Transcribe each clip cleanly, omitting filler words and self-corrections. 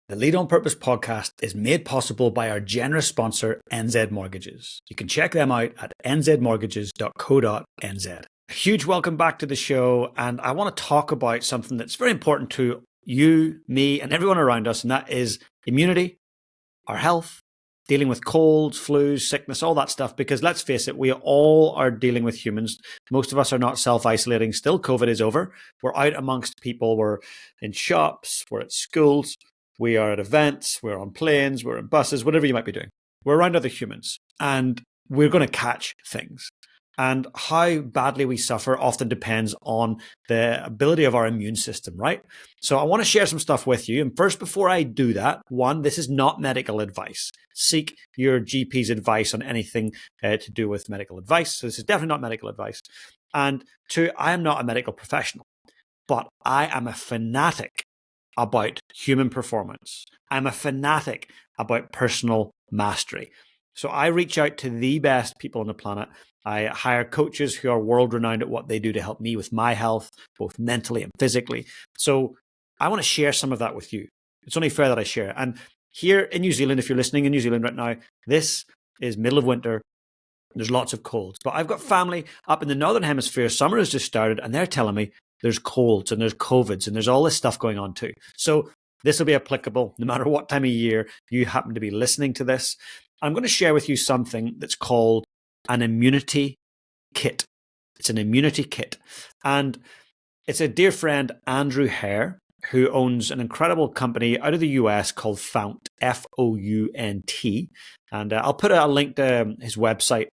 The Lead on Purpose podcast is made possible by our generous sponsor, NZ Mortgages. You can check them out at nzmortgages.co.nz. A huge welcome back to the show, and I want to talk about something that's very important to you, me, and everyone around us, and that is immunity, our health, dealing with colds, flus, sickness, all that stuff, because let's face it, we all are dealing with humans. Most of us are not self-isolating still. COVID is over. We're out amongst people. We're in shops, we're at schools, we are at events, we're on planes, we're in buses, whatever you might be doing. We're around other humans and we're going to catch things. And how badly we suffer often depends on the ability of our immune system, right? So I want to share some stuff with you. And first, before I do that, one, this is not medical advice. Seek your GP's advice on anything to do with medical advice. So this is definitely not medical advice. And two, I am not a medical professional, but I am a fanatic about human performance. I'm a fanatic about personal mastery. So I reach out to the best people on the planet. I hire coaches who are world-renowned at what they do to help me with my health, both mentally and physically. So I want to share some of that with you. It's only fair that I share. And here in New Zealand, if you're listening in New Zealand right now, this is middle of winter. There's lots of colds. But I've got family up in the Northern Hemisphere. Summer has just started, and they're telling me there's colds and there's COVIDs and there's all this stuff going on too. So this will be applicable no matter what time of year you happen to be listening to this. I'm going to share with you something that's called an immunity kit. It's an immunity kit. And it's a dear friend, Andrew Hare, who owns an incredible company out of the US called Fount, F-O-U-N-T. And I'll put a link to his website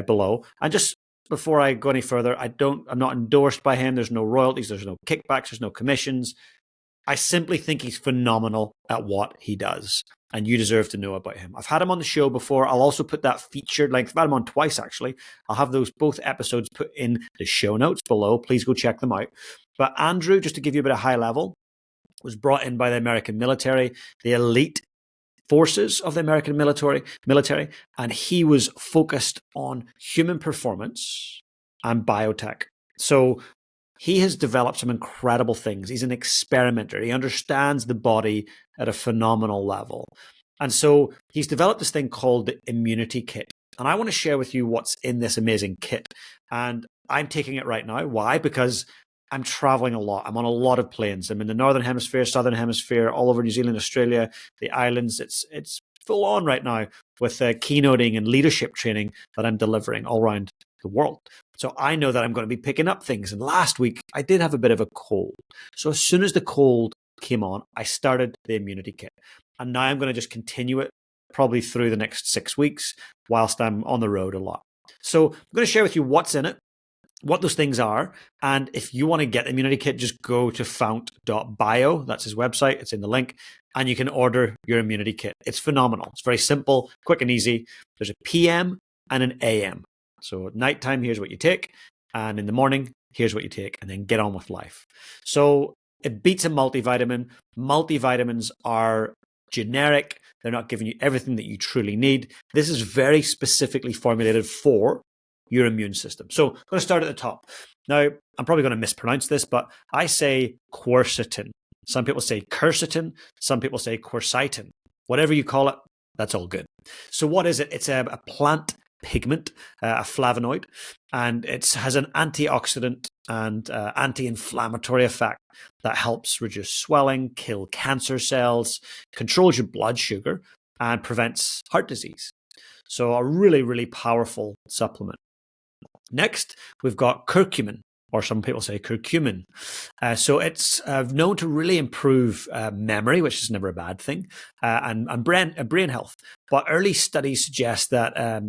below. And just before I go any further, I'm not endorsed by him. There's no royalties. There's no kickbacks. There's no commissions. I simply think he's phenomenal at what he does, and you deserve to know about him. I've had him on the show before. I'll also put that featured link. I've had him on twice, actually. I'll have those both episodes put in the show notes below. Please go check them out. But Andrew, just to give you a bit of high level, was brought in by the American military, the elite forces of the American military, and he was focused on human performance and biotech. So he has developed some incredible things. He's an experimenter. He understands the body at a phenomenal level. And so he's developed this thing called the immunity kit. And I want to share with you what's in this amazing kit. And I'm taking it right now. Why? Because I'm traveling a lot. I'm on a lot of planes. I'm in the Northern Hemisphere, Southern Hemisphere, all over New Zealand, Australia, the islands. It's full on right now with keynoting and leadership training that I'm delivering all around the world. So I know that I'm going to be picking up things. And last week, I did have a bit of a cold. So as soon as the cold came on, I started the immunity kit. And now I'm going to just continue it probably through the next 6 weeks whilst I'm on the road a lot. So I'm going to share with you what's in it, what those things are. And if you want to get the immunity kit, just go to fount.bio. That's his website. It's in the link. And you can order your immunity kit. It's phenomenal. It's very simple, quick and easy. There's a PM and an AM. So at nighttime, here's what you take. And in the morning, here's what you take. And then get on with life. So it beats a multivitamin. Multivitamins are generic. They're not giving you everything that you truly need. This is very specifically formulated for your immune system. So I'm going to start at the top. Now, I'm probably going to mispronounce this, but I say quercetin. Some people say quercetin. Some people say quercetin. Whatever you call it, that's all good. So what is it? It's a plant pigment, a flavonoid, and it has an antioxidant and anti-inflammatory effect that helps reduce swelling, kill cancer cells, controls your blood sugar, and prevents heart disease. So a really, really powerful supplement. Next, we've got curcumin, or some people say curcumin. So it's known to really improve memory, which is never a bad thing, and brain health. But early studies suggest that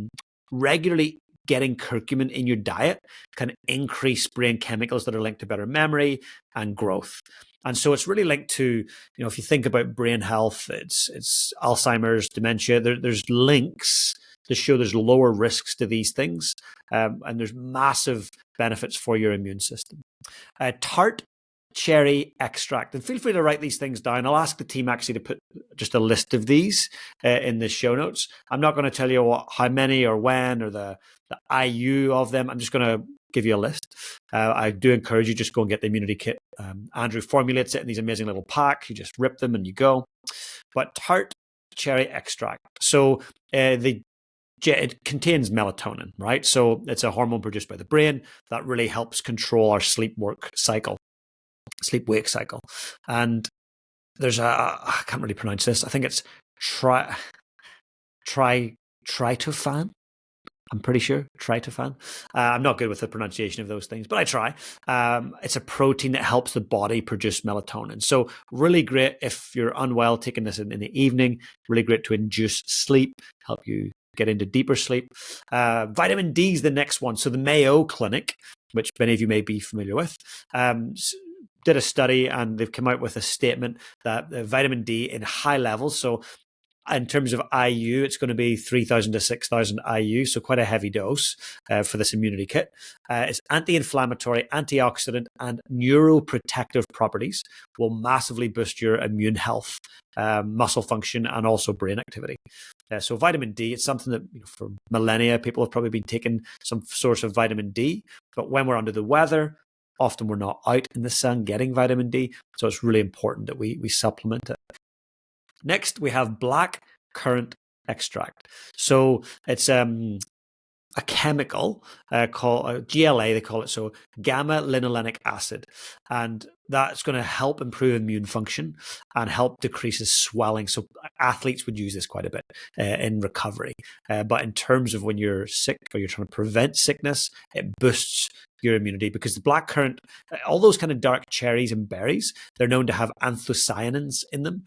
regularly getting curcumin in your diet can increase brain chemicals that are linked to better memory and growth. And so it's really linked to, if you think about brain health, it's Alzheimer's, dementia. There's links to show there's lower risks to these things, and there's massive benefits for your immune system. Tart Cherry Extract, and feel free to write these things down. I'll ask the team actually to put just a list of these in the show notes. I'm not going to tell you how many or when or the IU of them. I'm just going to give you a list. I do encourage you just go and get the immunity kit. Andrew formulates it in these amazing little packs. You just rip them and you go. but Tart Cherry Extract. So it contains melatonin, right? So it's a hormone produced by the brain that really helps control our sleep-wake cycle. And there's I can't really pronounce this. I think it's tryptophan. I'm pretty sure tryptophan. I'm not good with the pronunciation of those things, but I try. It's a protein that helps the body produce melatonin. So really great if you're unwell, taking this in the evening. Really great to induce sleep, help you get into deeper sleep. Vitamin D is the next one. So the Mayo Clinic, which many of you may be familiar with, did a study and they've come out with a statement that vitamin D in high levels, so in terms of IU, it's going to be 3,000 to 6,000 IU, so quite a heavy dose for this immunity kit. It's anti-inflammatory, antioxidant, and neuroprotective properties will massively boost your immune health, muscle function, and also brain activity. So vitamin D, it's something that for millennia, people have probably been taking some source of vitamin D, but when we're under the weather, often we're not out in the sun getting vitamin D, so it's really important that we supplement it. Next, we have black currant extract. So it's a chemical called GLA, they call it, so gammalinolenic acid. And that's going to help improve immune function and help decreases swelling. So athletes would use this quite a bit in recovery. But in terms of when you're sick or you're trying to prevent sickness, it boosts your immunity because the black currant, all those kind of dark cherries and berries, they're known to have anthocyanins in them.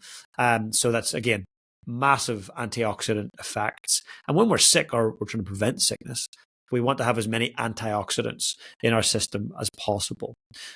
So that's, again, massive antioxidant effects. And when we're sick or we're trying to prevent sickness, we want to have as many antioxidants in our system as possible.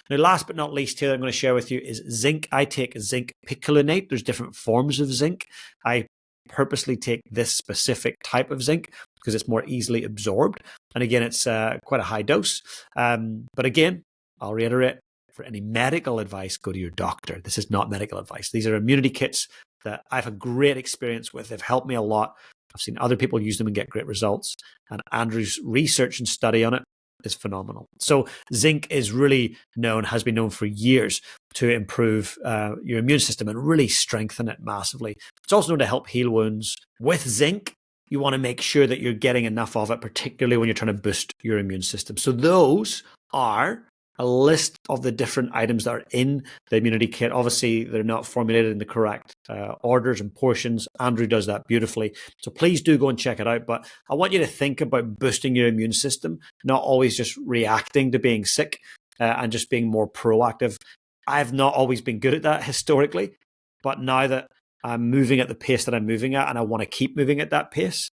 Now, last but not least here, I'm going to share with you is zinc. I take Zinc Picolinate. There's different forms of zinc. I purposely take this specific type of zinc because it's more easily absorbed. And again, it's quite a high dose. But again, I'll reiterate, for any medical advice, go to your doctor. This is not medical advice. These are immunity kits that I've had great experience with. They've helped me a lot. I've seen other people use them and get great results. And Andrew's research and study on it is phenomenal. So zinc is really known, has been known for years to improve your immune system and really strengthen it massively. It's also known to help heal wounds. With zinc, you want to make sure that you're getting enough of it, particularly when you're trying to boost your immune system. So those are a list of the different items that are in the immunity kit. Obviously, they're not formulated in the correct orders and portions. Andrew does that beautifully. So please do go and check it out. But I want you to think about boosting your immune system, not always just reacting to being sick and just being more proactive. I've not always been good at that historically, but now that I'm moving at the pace that I'm moving at and I want to keep moving at that pace,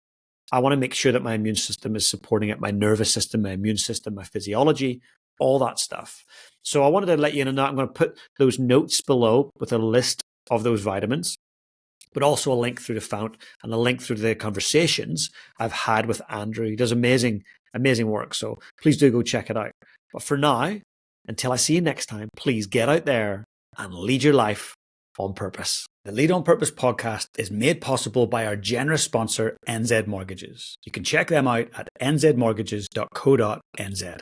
I want to make sure that my immune system is supporting it, my nervous system, my immune system, my physiology, all that stuff. So I wanted to let you know that I'm going to put those notes below with a list of those vitamins, but also a link through the fount and a link through the conversations I've had with Andrew. He does amazing work. So please do go check it out. But for now, until I see you next time, please get out there and lead your life on purpose. The Lead on Purpose podcast is made possible by our generous sponsor, NZ Mortgages. You can check them out at nzmortgages.co.nz.